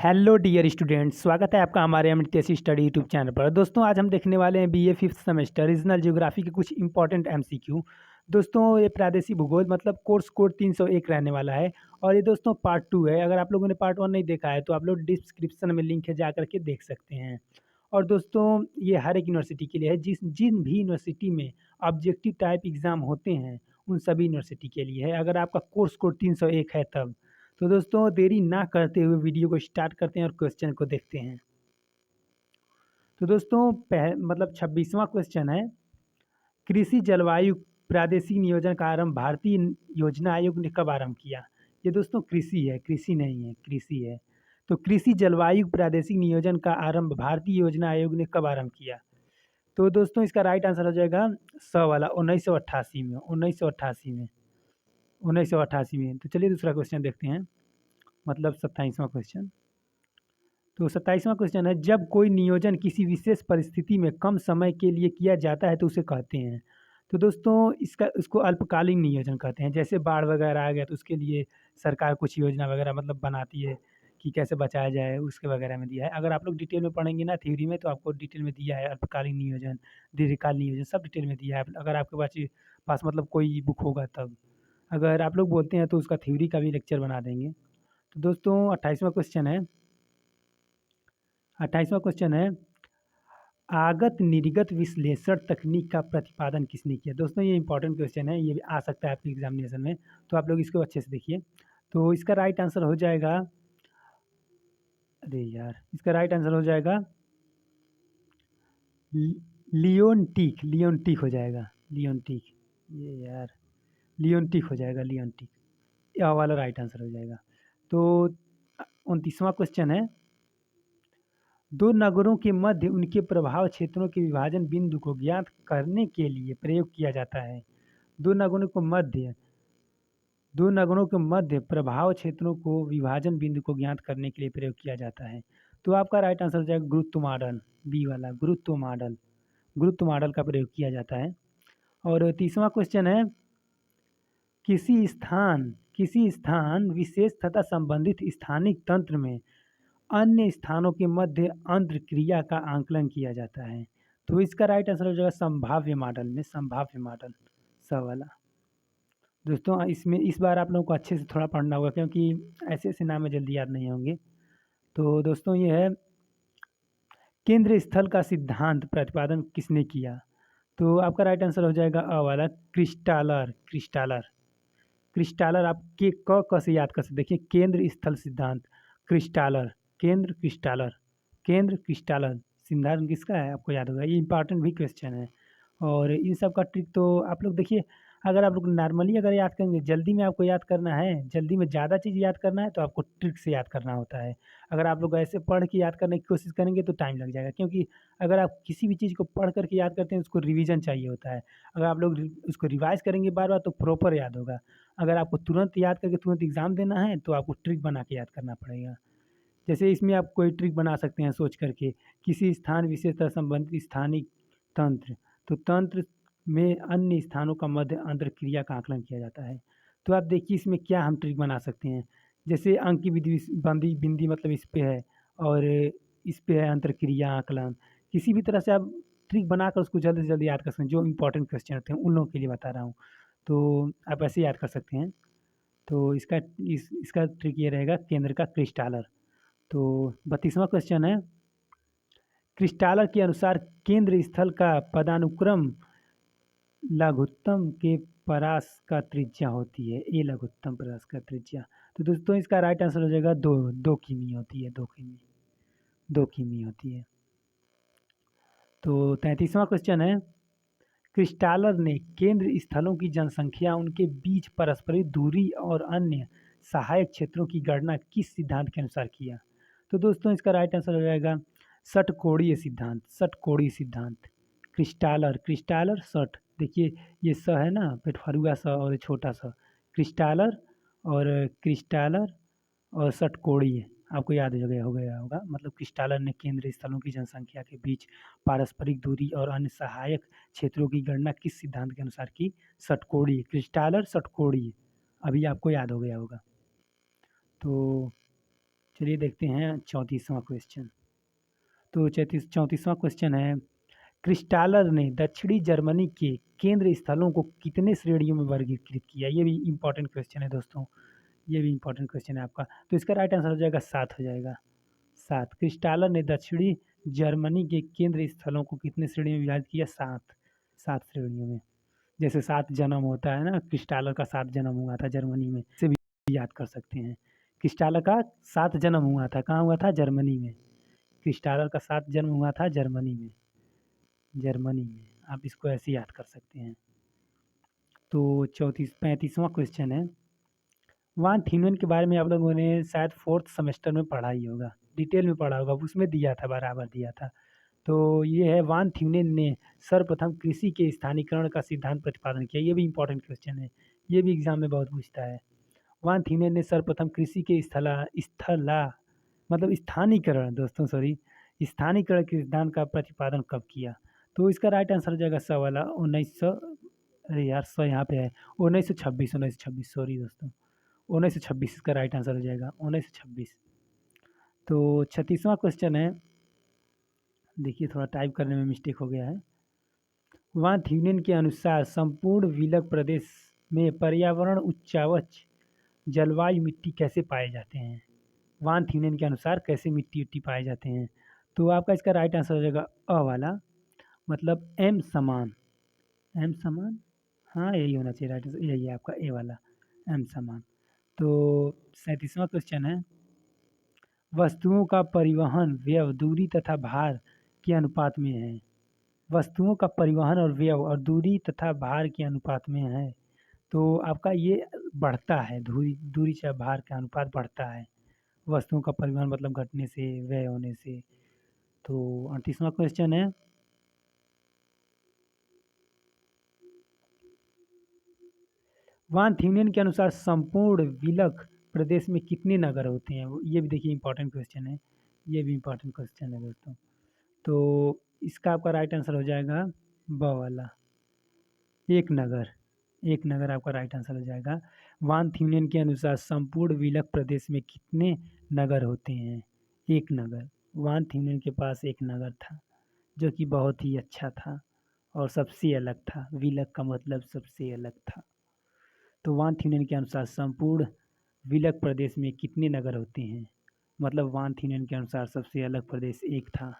Hello dear student, स्वागत है आपका हमारे एमटीएस स्टडी यूट्यूब चैनल पर। दोस्तों आज हम देखने वाले हैं BA fifth semester regional geography के कुछ इंपॉर्टेंट एमसीक्यू। दोस्तों ये प्रादेशिक भूगोल मतलब कोर्स कोड 301 रहने वाला है और ये दोस्तों पार्ट 2 है। अगर आप लोगों ने पार्ट 1 नहीं देखा है तो आप लोग डिस्क्रिप्शन में लिंक है, जा करके देख सकते हैं। और दोस्तों ये हर एक यूनिवर्सिटी के लिए है, जिन भी यूनिवर्सिटी में ऑब्जेक्टिव टाइप एग्ज़ाम होते हैं उन सभी यूनिवर्सिटी के लिए है। अगर आपका कोर्स कोड 301 है तब तो दोस्तों देरी ना करते हुए वीडियो को स्टार्ट करते हैं और क्वेश्चन को देखते हैं। तो दोस्तों मतलब 26वां क्वेश्चन है, कृषि जलवायु प्रादेशिक नियोजन का आरंभ भारतीय योजना आयोग ने कब आरंभ किया? ये दोस्तों कृषि है, कृषि नहीं है, कृषि है। तो कृषि जलवायु प्रादेशिक नियोजन का आरंभ भारतीय योजना आयोग ने कब आरंभ किया? तो दोस्तों इसका राइट आंसर हो जाएगा स वाला 1988 में। 1988 में। तो चलिए दूसरा क्वेश्चन देखते हैं, मतलब 27वां क्वेश्चन। तो 27वां क्वेश्चन है, जब कोई नियोजन किसी विशेष परिस्थिति में कम समय के लिए किया जाता है तो उसे कहते हैं। तो दोस्तों उसको अल्पकालीन नियोजन कहते हैं। जैसे बाढ़ वगैरह आ गया तो उसके लिए सरकार कुछ योजना वगैरह मतलब बनाती है कि कैसे बचाया जाए, उसके वगैरह में दिया है। अगर आप लोग डिटेल में पढ़ेंगे ना थ्योरी में तो आपको डिटेल में दिया है, अल्पकालीन नियोजन, दीर्घकालीन नियोजन सब डिटेल में दिया है। अगर आपके पास मतलब कोई बुक होगा तब, अगर आप लोग बोलते हैं तो उसका थ्योरी का भी लेक्चर बना देंगे। तो दोस्तों 28वां क्वेश्चन है, 28वां क्वेश्चन है, आगत निर्गत विश्लेषण तकनीक का प्रतिपादन किसने किया? दोस्तों ये इंपॉर्टेंट क्वेश्चन है, ये भी आ सकता है आपके एग्जामिनेशन में, तो आप लोग इसको अच्छे से देखिए। तो इसका राइट आंसर हो जाएगा, अरे यार इसका राइट आंसर हो जाएगा लियोनटिक। लियोनटिक हो जाएगा, लियोनटिक। ये यार लियोनटिक हो जाएगा, लियोनटिक। यह वाला राइट आंसर हो जाएगा। तो 29वां क्वेश्चन है, दो नगरों के मध्य उनके प्रभाव क्षेत्रों के विभाजन बिंदु को ज्ञात करने के लिए प्रयोग किया जाता है। दो नगरों को मध्य दो नगरों के मध्य प्रभाव क्षेत्रों को विभाजन बिंदु को ज्ञात करने के लिए प्रयोग किया जाता है। तो आपका राइट आंसर हो जाएगा गुरुत्व मॉडल, बी वाला गुरुत्व मॉडल। गुरुत्व मॉडल का प्रयोग किया जाता है। और 30वां क्वेश्चन है, किसी स्थान विशेष तथा संबंधित स्थानिक तंत्र में अन्य स्थानों के मध्य अंतर क्रिया का आंकलन किया जाता है। तो इसका राइट आंसर हो जाएगा संभाव्य मॉडल में, संभाव्य मॉडल स वाला। दोस्तों इसमें इस बार आप लोगों को अच्छे से थोड़ा पढ़ना होगा क्योंकि ऐसे ऐसे नाम जल्दी याद नहीं होंगे। तो दोस्तों ये है, केंद्र स्थल का सिद्धांत प्रतिपादन किसने किया? तो आपका राइट आंसर हो जाएगा अ वाला क्रिस्टालर। क्रिस्टालर क्रिस्टालर आप के क से याद कर सकते, देखिए केंद्र स्थल सिद्धांत, क्रिस्टालर, केंद्र क्रिस्टालर, केंद्र क्रिस्टालर सिद्धांत किसका है आपको याद होगा। ये इंपॉर्टेंट भी क्वेश्चन है। और इन सब का ट्रिक तो आप लोग देखिए, अगर आप लोग नॉर्मली अगर याद करेंगे, जल्दी में आपको याद करना है, जल्दी में ज़्यादा चीज़ याद करना है तो आपको ट्रिक से याद करना होता है। अगर आप लोग ऐसे पढ़ के याद करने की कोशिश करेंगे तो टाइम लग जाएगा, क्योंकि अगर आप किसी भी चीज़ को पढ़ करके याद करते हैं उसको रिवीजन चाहिए होता है। अगर आप लोग उसको रिवाइज करेंगे बार बार तो प्रॉपर याद होगा। अगर आपको तुरंत याद करके तुरंत एग्ज़ाम देना है तो आपको ट्रिक बना के याद करना पड़ेगा। जैसे इसमें आप कोई ट्रिक बना सकते हैं सोच करके, किसी स्थान विशेषता संबंधित स्थानिक तंत्र, तो तंत्र में अन्य स्थानों का मध्य अंतर क्रिया का आकलन किया जाता है। तो आप देखिए इसमें क्या हम ट्रिक बना सकते हैं। जैसे अंक की विधि बंदी बिंदी मतलब इस पे है और इस पे है अंतर क्रिया आकलन। किसी भी तरह से आप ट्रिक बनाकर उसको जल्दी से जल्दी याद कर सकते हैं। जो इंपॉर्टेंट क्वेश्चन होते हैं उन लोगों के लिए बता रहा हूँ, तो आप ऐसे याद कर सकते हैं। तो इसका ट्रिक ये रहेगा, केंद्र का क्रिस्टालर। तो 32वां क्वेश्चन है, क्रिस्टालर के अनुसार केंद्र स्थल का पदानुक्रम लघुत्तम के परास का त्रिज्या होती है। ए लघुत्तम परास का त्रिज्या। तो दोस्तों इसका राइट आंसर हो जाएगा 2 किमी होती है, 2 किमी, 2 किमी होती है। तो 33वां क्वेश्चन है, क्रिस्टालर ने केंद्र स्थलों की जनसंख्या, उनके बीच पारस्परिक दूरी और अन्य सहायक क्षेत्रों की गणना किस सिद्धांत के अनुसार किया? तो दोस्तों इसका राइट आंसर हो जाएगा षटकोणीय सिद्धांत, षटकोणीय सिद्धांत। क्रिस्टालर, क्रिस्टालर षट, देखिए ये स है ना, पेटफारुआ स और ये छोटा सा क्रिस्टालर, और क्रिस्टालर और षटकोणीय आपको याद हो गया होगा। मतलब क्रिस्टालर ने केंद्र स्थलों की जनसंख्या के बीच पारस्परिक दूरी और अन्य सहायक क्षेत्रों की गणना किस सिद्धांत के अनुसार की? षटकोणीय, क्रिस्टालर षटकोणीय, अभी आपको याद हो गया होगा। तो चलिए देखते हैं 34वां क्वेश्चन। तो 34वां क्वेश्चन है, क्रिस्टालर ने दक्षिणी जर्मनी के केंद्र स्थलों को कितने श्रेणियों में वर्गीकृत किया? ये भी इंपॉर्टेंट क्वेश्चन है दोस्तों, ये भी इंपॉर्टेंट क्वेश्चन है आपका। तो इसका राइट आंसर हो जाएगा 7 हो जाएगा, 7। क्रिस्टालर ने दक्षिणी जर्मनी के केंद्र स्थलों को कितने श्रेणियों में विभाजित किया? 7, 7 श्रेणियों में। जैसे 7 जन्म होता है ना, क्रिस्टालर का 7 जन्म हुआ था जर्मनी में, इसे भी याद कर सकते हैं। क्रिस्टालर का 7 जन्म हुआ था, कहाँ हुआ था? जर्मनी में। क्रिस्टालर का 7 जन्म हुआ था जर्मनी में, जर्मनी में। आप इसको ऐसे याद कर सकते हैं। तो 35वां क्वेश्चन है, वान थीनन के बारे में आप लोगों ने शायद 4th सेमेस्टर में पढ़ा ही होगा, डिटेल में पढ़ा होगा, उसमें दिया था, बराबर दिया था। तो ये है, वान थ्यूनेन ने सर्वप्रथम कृषि के स्थानीयकरण का सिद्धांत प्रतिपादन किया। ये भी इंपॉर्टेंट क्वेश्चन है, ये भी एग्जाम में बहुत पूछता है। वान थ्यूनेन ने सर्वप्रथम कृषि के स्थला मतलब स्थानीयकरण, दोस्तों सॉरी, स्थानीयकरण के सिद्धांत का प्रतिपादन कब किया? तो इसका राइट आंसर हो जाएगा 100 वाला, 1900, अरे यार 100 यहाँ पे है, 1926, 1926, सॉरी दोस्तों, 1926 इसका राइट आंसर हो जाएगा, 1926। तो 36वां क्वेश्चन है, देखिए थोड़ा टाइप करने में मिस्टेक हो गया है। वान थ्यूनेन के अनुसार संपूर्ण विलक प्रदेश में पर्यावरण उच्चावच जलवायु मिट्टी कैसे पाए जाते हैं? वान थ्यूनेन के अनुसार कैसे मिट्टी उट्टी पाए जाते हैं? तो आपका इसका राइट आंसर हो जाएगा अ वाला, मतलब एम समान, एम समान, हाँ यही होना चाहिए राइट आंसर, यही है आपका ए वाला, एम समान। तो 37वां क्वेश्चन है, वस्तुओं का परिवहन व्यय दूरी तथा भार के अनुपात में है। वस्तुओं का परिवहन और व्यय और दूरी तथा भार के अनुपात में है। तो आपका ये बढ़ता है, दूरी दूरी चाहे भार का अनुपात बढ़ता है, वस्तुओं का परिवहन मतलब घटने से, व्यय होने से। तो 38वां क्वेश्चन है, वान थ्यूनियन के अनुसार संपूर्ण विलक प्रदेश में कितने नगर होते हैं? ये भी देखिए इंपॉर्टेंट क्वेश्चन है, ये भी इंपॉर्टेंट क्वेश्चन है दोस्तों। तो इसका आपका राइट आंसर हो जाएगा ब वाला, एक नगर, एक नगर आपका राइट आंसर हो जाएगा। वान थ्यूनियन के अनुसार संपूर्ण विलक प्रदेश में कितने नगर होते हैं? एक नगर। वान थ्यूनियन के पास एक नगर था जो कि बहुत ही अच्छा था और सबसे अलग था, विलक का मतलब सबसे अलग था। तो वान थ्यूनियन के अनुसार संपूर्ण विलक प्रदेश में कितने नगर होते हैं? मतलब वान थ्यूनियन के अनुसार सबसे अलग प्रदेश एक था,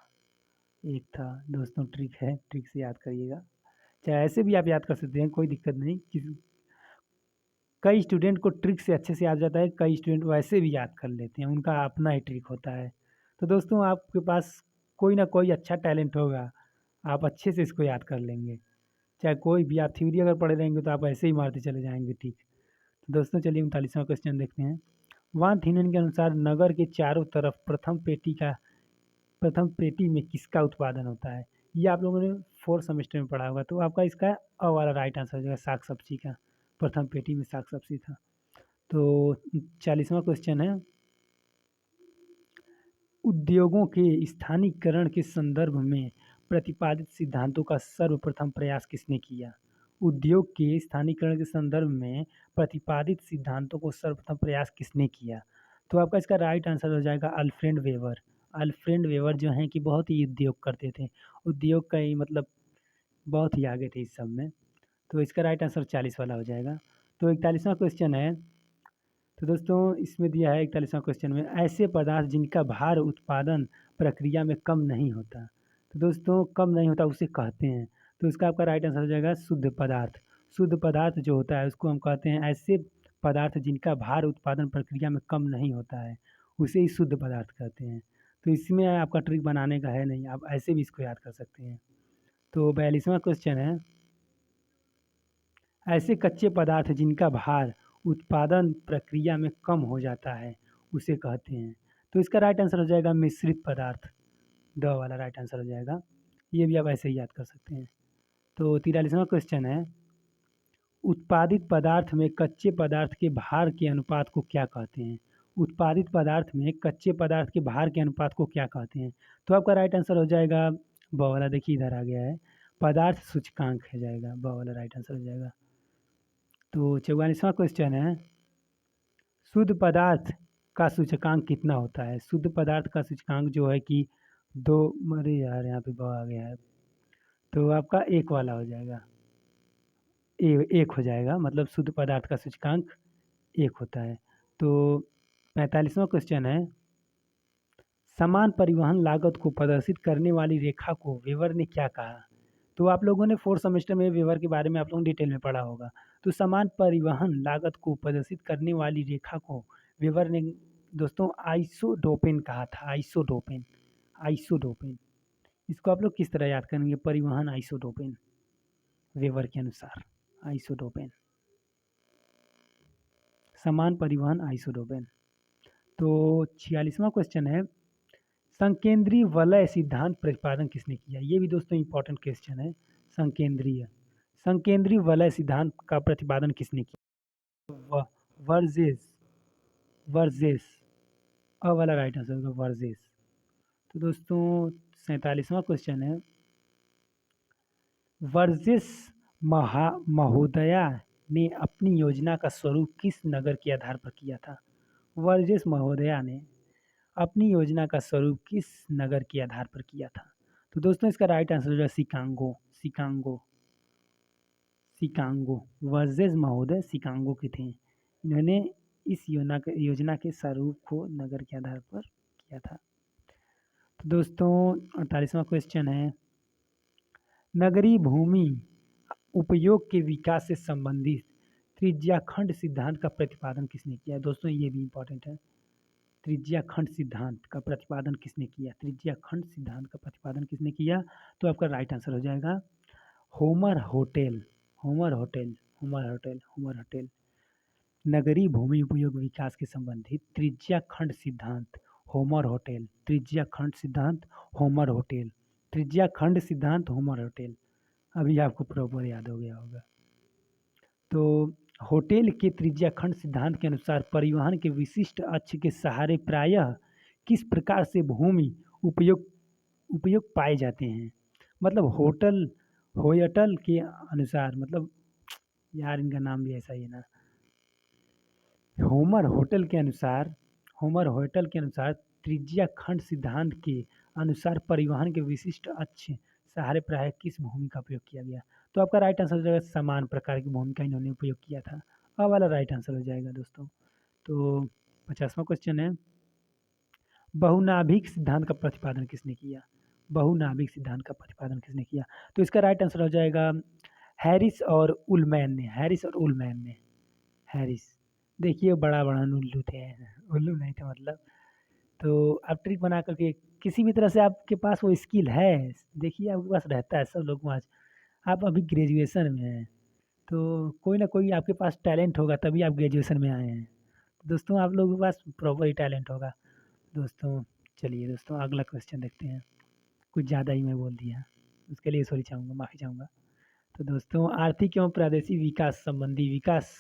एक था दोस्तों। ट्रिक है, ट्रिक से याद करिएगा, चाहे ऐसे भी आप याद कर सकते हैं, कोई दिक्कत नहीं। कई स्टूडेंट को ट्रिक से अच्छे से याद जाता है, कई स्टूडेंट वैसे भी याद कर लेते हैं, उनका अपना ही ट्रिक होता है। तो दोस्तों आपके पास कोई ना कोई अच्छा टैलेंट होगा, आप अच्छे से इसको याद कर लेंगे। चाहे कोई भी आप थ्योरी अगर पढ़े रहेंगे तो आप ऐसे ही मारते चले जाएंगे, ठीक। तो दोस्तों चलिए 39वां क्वेश्चन देखते हैं। वान थीनन के अनुसार नगर के चारों तरफ प्रथम पेटी में किसका उत्पादन होता है? ये आप लोगों ने 4th सेमेस्टर में पढ़ा होगा। तो आपका इसका अ वाला राइट आंसर हो जाएगा, साग सब्जी का, प्रथम पेटी में साग सब्जी था। तो 40वां क्वेश्चन है, उद्योगों के स्थानीयकरण के संदर्भ में प्रतिपादित सिद्धांतों का सर्वप्रथम प्रयास किसने किया? उद्योग के स्थानीयकरण के संदर्भ में प्रतिपादित सिद्धांतों को सर्वप्रथम प्रयास किसने किया? तो आपका इसका राइट आंसर हो जाएगा अल्फ्रेड वेबर। अल्फ्रेड वेबर जो हैं कि बहुत ही उद्योग करते थे, उद्योग का ही मतलब बहुत ही आगे थे इस सब में। तो इसका राइट आंसर 40 वाला हो जाएगा। तो 41वां क्वेश्चन है, तो दोस्तों इसमें दिया है 41वां क्वेश्चन में, ऐसे पदार्थ जिनका भार उत्पादन प्रक्रिया में कम नहीं होता। तो दोस्तों कम नहीं होता उसे कहते हैं। तो इसका आपका राइट आंसर हो जाएगा शुद्ध पदार्थ। शुद्ध पदार्थ जो होता है उसको हम कहते हैं ऐसे पदार्थ जिनका भार उत्पादन प्रक्रिया में कम नहीं होता है, उसे ही शुद्ध पदार्थ कहते हैं। तो इसमें आपका ट्रिक बनाने का है नहीं, आप ऐसे भी इसको याद कर सकते हैं। तो 42वां क्वेश्चन है, ऐसे कच्चे पदार्थ जिनका भार उत्पादन प्रक्रिया में कम हो जाता है उसे कहते हैं। तो इसका राइट आंसर हो जाएगा मिश्रित पदार्थ, ड वाला राइट आंसर हो जाएगा। ये भी आप ऐसे ही याद कर सकते हैं। तो 43वां क्वेश्चन है, उत्पादित पदार्थ में कच्चे पदार्थ के भार के अनुपात को क्या कहते हैं? उत्पादित पदार्थ में कच्चे पदार्थ के भार के अनुपात को क्या कहते हैं? तो आपका राइट आंसर हो जाएगा ब वाला, देखिए इधर आ गया है, पदार्थ सूचकांक हो जाएगा, ब वाला राइट आंसर हो जाएगा। तो 44वां क्वेश्चन है, शुद्ध पदार्थ का सूचकांक कितना होता है? शुद्ध पदार्थ का सूचकांक जो है कि 2, अरे यार यहाँ पे ब आ गया है, तो आपका 1 वाला हो जाएगा। 1 हो जाएगा, मतलब शुद्ध पदार्थ का सूचकांक 1 होता है। तो 45वां क्वेश्चन है, समान परिवहन लागत को प्रदर्शित करने वाली रेखा को वेबर ने क्या कहा? तो आप लोगों ने 4th सेमेस्टर में वेबर के बारे में आप लोगों ने डिटेल में पढ़ा होगा। तो समान परिवहन लागत को प्रदर्शित करने वाली रेखा को वेबर ने दोस्तों आइसोडोपेन कहा था। आइसोडोपेन, आइसोडोपेन। इसको आप लोग किस तरह याद करेंगे? परिवहन आइसोडोपेन, वेबर के अनुसार आइसोडोपेन, समान परिवहन आइसोडोपेन। तो 46वां क्वेश्चन है, संकेंद्रीय वलय सिद्धांत प्रतिपादन किसने किया? ये भी दोस्तों इंपॉर्टेंट क्वेश्चन है। संकेंद्रीय संकेंद्रीय वलय सिद्धांत का प्रतिपादन किसने किया? वर्जेस, वर्जेस, अ वाला राइट आंसर होगा वर्जेस। तो दोस्तों 47वां क्वेश्चन है, वर्जेस महोदया ने अपनी योजना का स्वरूप किस नगर के आधार पर किया था? वर्जेस महोदया ने अपनी योजना का स्वरूप किस नगर के आधार पर किया था? तो दोस्तों इसका राइट आंसर हो जाएगा शिकागो, शिकागो, शिकागो। वर्जेस महोदय शिकागो के थे। इन्होंने इस योजना के स्वरूप को नगर के आधार पर किया था। तो दोस्तों 48वां क्वेश्चन है, नगरीय भूमि उपयोग के विकास से संबंधित त्रिज्याखंड सिद्धांत का प्रतिपादन किसने किया? दोस्तों ये भी इम्पोर्टेंट है। त्रिज्याखंड सिद्धांत का प्रतिपादन किसने किया? त्रिज्याखंड सिद्धांत का प्रतिपादन किसने किया? तो आपका राइट आंसर हो जाएगा Homer hotel, Homer hotel, Homer hotel, Homer hotel. नगरीय भूमि उपयोग विकास के संबंधित त्रिज्याखंड सिद्धांत होमर होटेल, त्रिज्याखंड सिद्धांत होमर होटेल, त्रिज्याखंड सिद्धांत होमर होटेल। अभी आपको प्रॉपर याद हो गया होगा। तो होटेल के त्रिज्याखंड सिद्धांत के अनुसार परिवहन के विशिष्ट अक्ष के सहारे प्रायः किस प्रकार से भूमि उपयोग उपयोग पाए जाते हैं? मतलब होयटल के अनुसार, मतलब यार इनका नाम भी ऐसा ही है ना। होमर होटल के अनुसार, होमर होटल के अनुसार त्रिज्याखंड सिद्धांत के अनुसार परिवहन के विशिष्ट अक्ष सहारे प्रायः किस भूमि का उपयोग किया गया? तो आपका राइट आंसर हो जाएगा समान प्रकार की भूमि का इन्होंने उपयोग किया था। अब वाला राइट आंसर हो जाएगा दोस्तों। तो 50वां क्वेश्चन है, बहुनाभिक सिद्धांत का प्रतिपादन किसने किया? बहुनाभिक सिद्धांत का प्रतिपादन किसने किया? तो इसका राइट आंसर हो जाएगा हैरिस और उलमैन ने, हैरिस और उलमैन ने। हैरिस, देखिए बड़ा उल्लू थे, उल्लू नहीं थे मतलब। तो आप ट्रिक बना करके किसी भी तरह से आपके पास वो स्किल है, देखिए आपके पास रहता है, सब लोग पास। आप अभी ग्रेजुएशन में हैं, तो कोई ना कोई आपके पास टैलेंट होगा, तभी आप ग्रेजुएशन में आए हैं। दोस्तों आप लोगों के पास प्रॉपर ही टैलेंट होगा। दोस्तों चलिए दोस्तों अगला क्वेश्चन देखते हैं। कुछ ज़्यादा ही मैं बोल दिया, उसके लिए सॉरी चाहूँगा, माफ़ी चाहूँगा। तो दोस्तों आर्थिक एवं प्रादेशिक विकास संबंधी विकास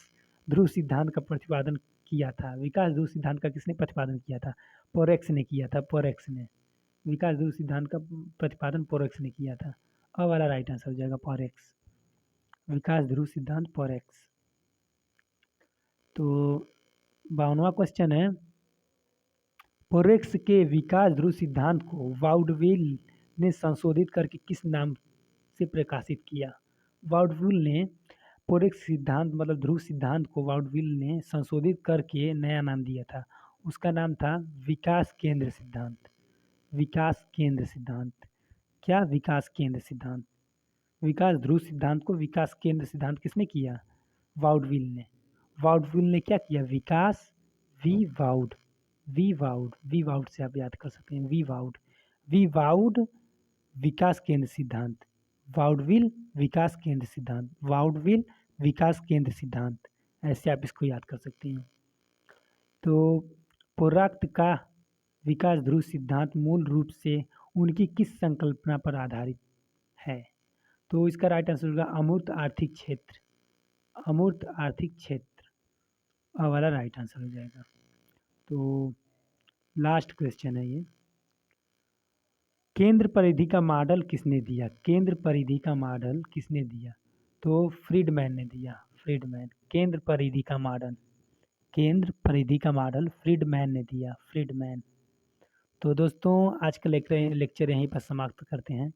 ध्रुव सिद्धांत का प्रतिपादन किया था? विकास ध्रुव सिद्धांत का किसने प्रतिपादन किया था? पोरेक्स ने किया था, पोरेक्स ने। विकास ध्रुव सिद्धांत का प्रतिपादन पोरेक्स ने किया था। अब वाला राइट आंसर हो जाएगा पोरेक्स, विकास ध्रुव सिद्धांत पोरेक्स। तो 52वां क्वेश्चन है, पोरेक्स के विकास ध्रुव सिद्धांत को वाउडविल ने संशोधित करके किस नाम से प्रकाशित किया? वाउडविल ने पोरेक्स सिद्धांत मतलब ध्रुव सिद्धांत को वाउडविल ने संशोधित करके नया नाम दिया था। उसका नाम था विकास केंद्र सिद्धांत, विकास केंद्र सिद्धांत। क्या? विकास केंद्र सिद्धांत। विकास ध्रुव सिद्धांत को विकास केंद्र सिद्धांत किसने किया? वाउडविल ने। वाउडविल ने क्या किया? विकास, वी वाउड, वी वाउड, वी वाउड से आप याद कर सकते हैं, वी वाउड, वी वाउड विकास केंद्र सिद्धांत, वाउडविल विकास केंद्र सिद्धांत, वाउडविल विकास केंद्र सिद्धांत, ऐसे आप इसको याद कर सकते हैं। तो पोराक्त का विकास ध्रुव सिद्धांत मूल रूप से उनकी किस संकल्पना पर आधारित है? तो इसका राइट आंसर होगा अमूर्त आर्थिक क्षेत्र, अमूर्त आर्थिक क्षेत्र वाला राइट आंसर हो जाएगा। तो लास्ट क्वेश्चन है ये, केंद्र परिधि का मॉडल किसने दिया? केंद्र परिधि का मॉडल किसने दिया? तो फ्रीडमैन ने दिया, फ्रीडमैन। केंद्र परिधि का मॉडल, केंद्र परिधि का मॉडल फ्रीडमैन ने दिया, फ्रीडमैन। तो दोस्तों आज का लेक्चर यहीं पर समाप्त करते हैं।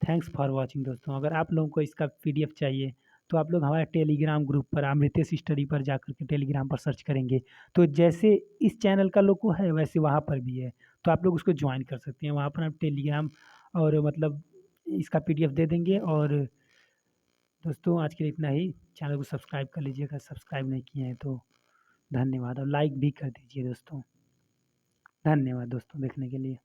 थैंक्स फॉर वॉचिंग दोस्तों। अगर आप लोगों को इसका पीडीएफ चाहिए तो आप लोग हमारे टेलीग्राम ग्रुप पर अमृतेश स्टडी पर जाकर के टेलीग्राम पर सर्च करेंगे तो जैसे इस चैनल का लोगो है वैसे वहाँ पर भी है, तो आप लोग उसको ज्वाइन कर सकते हैं। वहाँ पर हम टेलीग्राम और मतलब इसका पीडीएफ दे देंगे। और दोस्तों आज के लिए इतना ही। चैनल को सब्सक्राइब कर लीजिएगा, सब्सक्राइब नहीं किए हैं तो धन्यवाद, और लाइक भी कर दीजिए दोस्तों। धन्यवाद दोस्तों देखने के लिए।